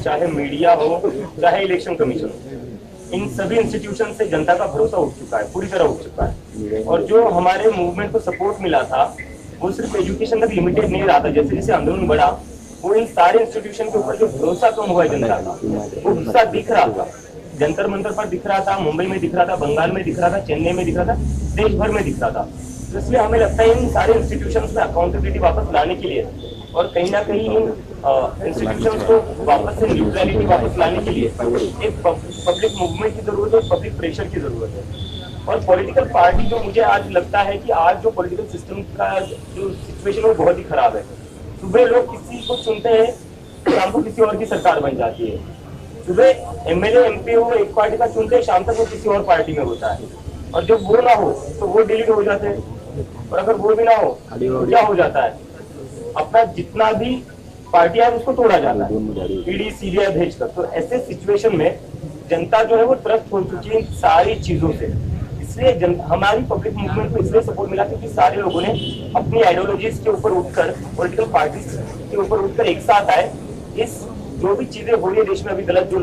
चाहे मीडिया हो, चाहे इलेक्शन कमीशन हो, इन सभी इंस्टीट्यूशन से जनता का भरोसा उठ चुका है, पूरी तरह उठ चुका है। और जो हमारे मूवमेंट को सपोर्ट मिला था वो सिर्फ एजुकेशन तक लिमिटेड नहीं रहा था। जैसे जैसे आंदोलन बढ़ा, वो इन सारे इंस्टीट्यूशन के ऊपर जो भरोसा कम हुआ है जनता का, वो गुस्सा दिख रहा था। जंतर मंतर पर दिख रहा था, मुंबई में दिख रहा था, बंगाल में दिख रहा था, चेन्नई में दिख रहा था, देश भर में दिख रहा था। तो इसलिए हमें लगता है इन सारे इंस्टीट्यूशंस में अकाउंटेबिलिटी वापस लाने के लिए और कहीं ना कहीं इन इंस्टीट्यूशंस को वापस से न्यूट्रलिटी वापस लाने के लिए एक पब्लिक मूवमेंट की जरूरत है, पब्लिक प्रेशर की जरूरत है। और पॉलिटिकल पार्टी जो मुझे आज लगता है कि आज जो पॉलिटिकल सिस्टम का जो सिचुएशन है बहुत ही खराब है। सुबह लोग किसी को चुनते हैं, शाम को किसी और की सरकार बन जाती है। सुबह एमएलए एमपी वो एक पार्टी का चुनते हैं, शाम तक वो किसी और पार्टी में होता है। और जब वो ना हो तो वो डिलीट हो जाते हैं, और अगर वो भी ना हो तो क्या हो जाता है, अपना जितना भी पार्टियां है उसको तोड़ा जाता है ईडी सीबीआई भेजकर। तो ऐसे सिचुएशन में जनता जो है वो त्रस्त हो चुकी है इन सारी चीजों से। इसलिए हमारी पब्लिक मूवमेंट को इसलिए सपोर्ट मिला क्योंकि सारे लोगों ने अपनी आइडियोलॉजीज के ऊपर उठकर, पॉलिटिकल पार्टीज के ऊपर उठकर एक साथ आए। इस जो भी चीजें हो रही है देश में अभी गलत, जो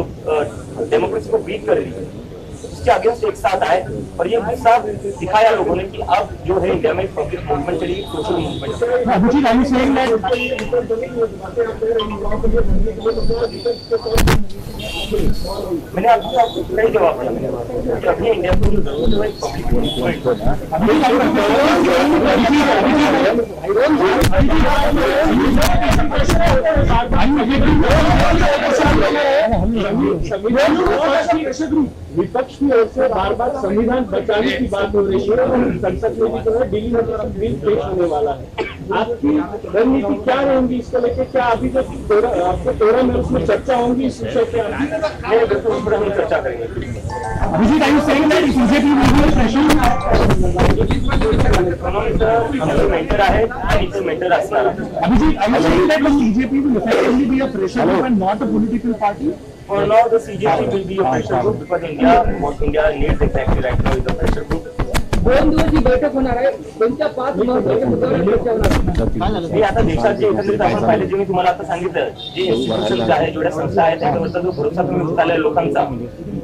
डेमोक्रेसी को बीट कर रही है, उसके अगेंस्ट एक साथ आए और ये गुस्सा दिखाया लोगों ने कि अब जो है इंडिया में पब्लिक मूवमेंट चलेगी, सोशल मूवमेंट। मैंने आपको सही जवाब दिया। मैंने अभी इंडिया को जो जरूरत है पब्लिक मूवमेंट। विपक्ष की ओर से बार बार संविधान बचाने की बात हो रही है और संसद में भी जो है दिल्ली में बिल पेश होने वाला है। आपकी रणनीति क्या रहेगी इसको लेकर? क्या अभी तक आपको 13 में उसमें चर्चा होगी इस विषय पे? उस पर हम चर्चा करेंगे। मेंटर आहे आणि मेंटर असणार। BJP will effectively be a pressure group and not a political party. For now, the CJP will be a pressure group because India needs exactly right now is a pressure group. 2 दिवस ही बैठक होणार आहे, कोणत्या 5 महत्त्वाच्या मुद्द्यावर चर्चा होणार आहे? मी आता देशाचे एकंदरीत आपण पाहिले, जे मी तुम्हाला आता सांगितलं, जे इन्स्टिट्यूशन्स आहे, जेवढ्या संस्था आहेत त्याच्यावरचा जो भरोसा तुम्ही उचललाय लोकांचा,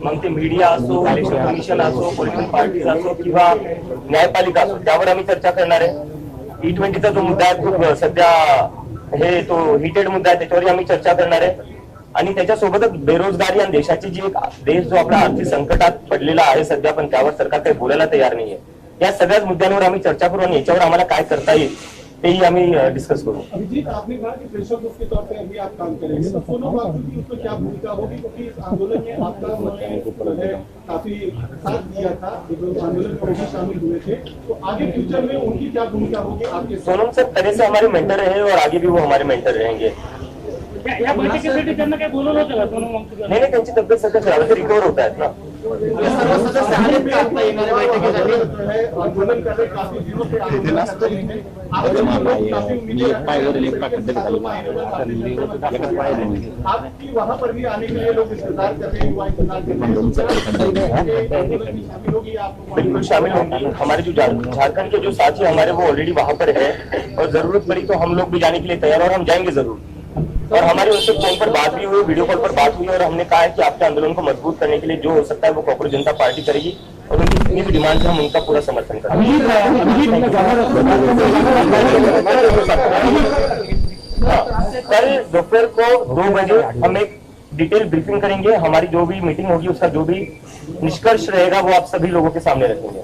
मग ते मीडिया असो, इलेक्शन कमिशन असो, पॉलिटिकल पार्टीज असो किंवा न्यायपालिका असो, त्यावर आम्ही चर्चा करणार आहे। T20चा जो मुद्दा आहे खूप सध्या हे तो हिटेड मुद्दा आहे, त्याच्यावर आम्ही चर्चा करणार आहे। आणि त्याच्यासोबतच बेरोजगारी आणि देशाची जी एक देश जो आपला आर्थिक संकटात पडलेला आहे सध्या, पण त्यावर सरकार काही बोलायला तयार नाहीये। या सगळ्याच मुद्द्यांवर आम्ही चर्चा करू आणि याच्यावर आम्हाला काय करता येईल तेही आम्ही डिस्कस करू। अभिजीत, आपने कहा कि प्रेशर ग्रुप के तौर पे अभी आप काम करेंगे, तो सोनू बाबू की उसमें क्या भूमिका होगी? क्योंकि इस आंदोलन में आपका काफी साथ दिया था, आंदोलन में वो भी शामिल हुए थे, तो आगे फ्यूचर में उनकी क्या भूमिका होगी आपके? सोनम सर तरह से हमारे मेंटर रहे और आगे भी वो हमारे मेंटर रहेंगे। या बैठकीसाठी त्यांना काही बोलवलं होतं का सोनू वांगचुक? नाही, त्यांची तब्येत सध्या खराब आहे, रिकवर होत आहेत ना। वहाँ पर भी आने के लिए लोग इंतजार कर रहे हैं, युवा इंतजार कर रहे हैं। बिल्कुल शामिल होंगे। हमारे जो झारखंड के जो साथी हमारे वो ऑलरेडी वहाँ पर है और जरूरत पड़ी तो हम लोग भी जाने के लिए तैयार और हम जाएंगे जरूर। और हमारी उनसे फोन पर बात भी हुई, वीडियो कॉल पर बात हुई और हमने कहा है कि आपके आंदोलन को मजबूत करने के लिए जो हो सकता है वो कॉर्पोरेट जनता पार्टी करेगी और उनकी जितनी भी डिमांड है हम उनका पूरा समर्थन करेंगे। कल दोपहर को 2 बजे हम एक डिटेल ब्रीफिंग करेंगे। हमारी जो भी मीटिंग होगी उसका जो भी निष्कर्ष रहेगा वो आप सभी लोगों के सामने रखेंगे।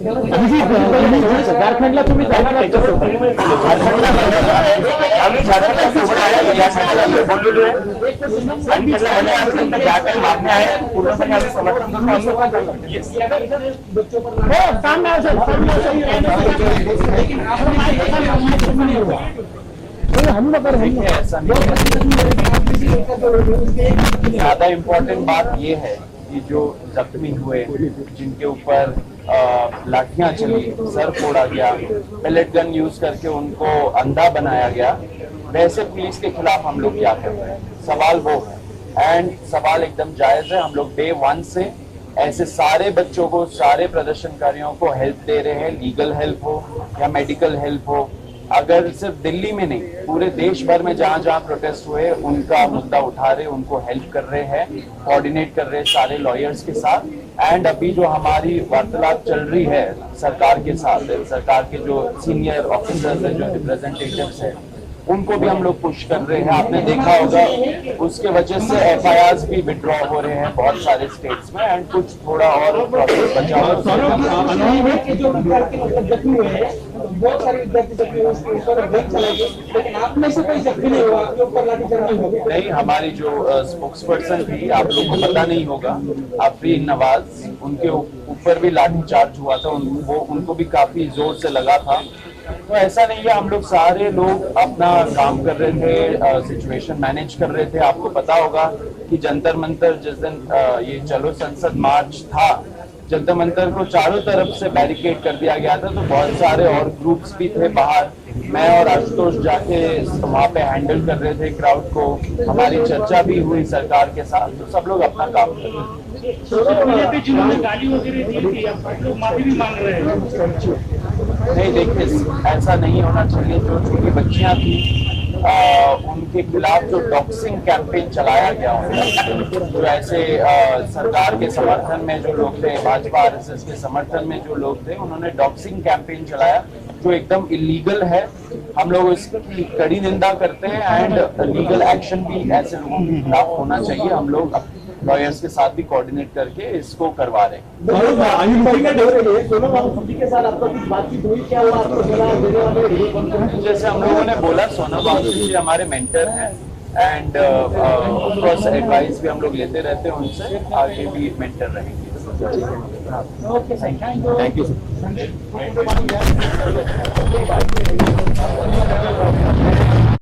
झारखंडला तुम्ही जाणार आम्ही झारखंडला सोबत आहे, बोललेलो आहे आणि त्यांना ज्या काही मागण्या आहेत पूर्णपणे आम्ही समर्थन ज्यादा इम्पोर्टेंट बात ये है कि जो जख्मी हुए, जिनके ऊपर लाठियां चली, सर फोड़ा गया, पेलेट गन यूज करके उनको अंधा बनाया गया, वैसे पुलिस के खिलाफ हम लोग क्या कर रहे हैं? सवाल वो है एंड सवाल एकदम जायज है। हम लोग डे 1 से ऐसे सारे बच्चों को, सारे प्रदर्शनकारियों को हेल्प दे रहे हैं, लीगल हेल्प हो या मेडिकल हेल्प हो, अगर सिर्फ दिल्ली में नहीं पूरे देश भर में जहां जहां प्रोटेस्ट हुए उनका मुद्दा उठा रहे, उनको हेल्प कर रहे हैं, कोऑर्डिनेट कर रहे हैं सारे लॉयर्स के साथ। एंड अभी जो हमारी वार्तालाप चल रही है सरकार के साथ, सरकार के जो सीनियर ऑफिसर्स हैं, जो रिप्रेजेंटेटिव्स हैं, उनको भी हम लोग पुश कर रहे हैं। आपने देखा होगा उसके वजह से एफआईआर भी विड्रॉ हो रहे हैं बहुत सारे स्टेट्स में, एंड कुछ थोड़ा और प्रोसेस बचा हुआ है। जो विद्यार्थी मतलब जख्मी हुए हैं, बहुत सारे विद्यार्थी जख्मी हुए, उसके ऊपर अभियान चलाएंगे, लेकिन आप में से कोई जख्मी नहीं हुआ, आपके ऊपर लाठीचार्ज नहीं होगी? नहीं, हमारी जो स्पोक्स पर्सन थी, आप लोग को पता नहीं होगा, आफरीन नवाज, उनके ऊपर भी लाठीचार्ज हुआ था, उनको भी काफी जोर से लगा था। तो ऐसा नहीं है, हम लोग सारे लोग अपना काम कर रहे थे, सिचुएशन मैनेज कर रहे थे। आपको पता होगा कि जंतर मंतर जिस दिन ये चलो संसद मार्च था, जंतर मंतर को चारों तरफ से बैरिकेड कर दिया गया था, तो बहुत सारे और ग्रुप्स भी थे बाहर। मैं और आशुतोष जाके वहाँ पे हैंडल कर रहे थे क्राउड को, हमारी चर्चा भी हुई सरकार के साथ, तो सब लोग अपना काम कर रहे थे। जिन्होंने गाली वगैरह दी थी, अब लोग माफी भी मांग रहे हैं। नहीं, देखिए ऐसा नहीं होना चाहिए। जो छोटी बच्चियां थी उनके खिलाफ जो डॉक्सिंग कैंपेन चलाया गया, जो ऐसे सरकार के समर्थन में जो लोग थे, भाजपा आरएसएस के समर्थन में जो लोग थे, उन्होंने डॉक्सिंग कैंपेन चलाया जो एकदम इलीगल है। हम लोग इसकी कड़ी निंदा करते हैं एंड लीगल एक्शन भी ऐसे लोगों के खिलाफ होना चाहिए। हम लोग लॉयर्स के साथ भी कोऑर्डिनेट करके इसको करवा रहे हैं। सोनम वांगचुक के साथ आपका कुछ बातचीत हुई? क्या हुआ आपको सलाह देने वाले? जैसे हम लोगों ने बोला, सोनम वांगचुक जी हमारे मेंटर हैं एंड ऑफ कोर्स एडवाइस भी हम लोग लेते रहते हैं उनसे, आगे भी मेंटर रहेंगे। Thank you.